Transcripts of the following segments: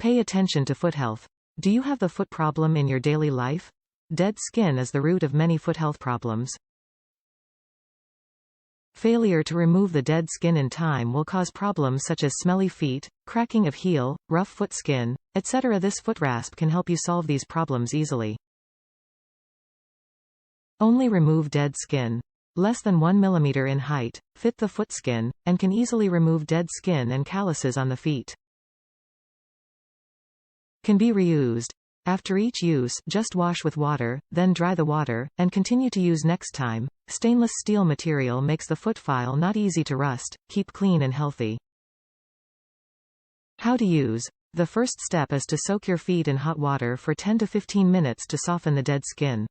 Pay attention to foot health. Do you have the foot problem in your daily life? Dead skin is the root of many foot health problems. Failure to remove the dead skin in time will cause problems such as smelly feet, cracking of heel, rough foot skin, etc. This foot rasp can help you solve these problems easily. Only remove dead skin. Less than 1 mm in height, fit the foot skin, and can easily remove dead skin and calluses on the feet. Can be reused. After each use, just wash with water, then dry the water, and continue to use next time. Stainless steel material makes the foot file not easy to rust. Keep clean and healthy. How to use. The first step is to soak your feet in hot water for 10 to 15 minutes to soften the dead skin.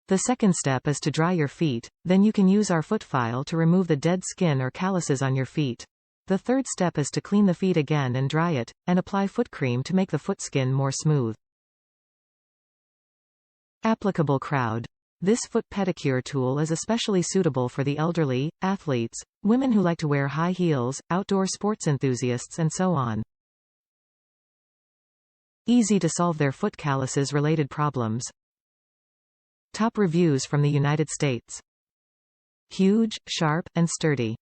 The second step is to dry your feet, then you can use our foot file to remove the dead skin or calluses on your feet. The third step is to clean the feet again and dry it, and apply foot cream to make the foot skin more smooth. Applicable crowd. This foot pedicure tool is especially suitable for the elderly, athletes, women who like to wear high heels, outdoor sports enthusiasts and so on. Easy to solve their foot calluses related problems. Top reviews from the United States. Huge, sharp, and sturdy.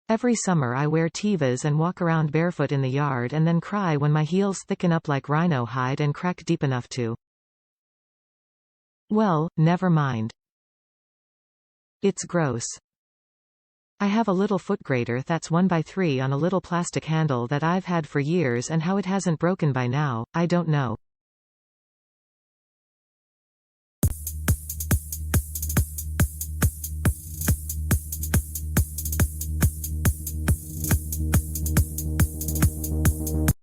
Every summer I wear Tevas and walk around barefoot in the yard and then cry when my heels thicken up like rhino hide and crack deep enough to. Well, never mind. It's gross. I have a little foot grater that's 1x3 on a little plastic handle that I've had for years, and how it hasn't broken by now, I don't know.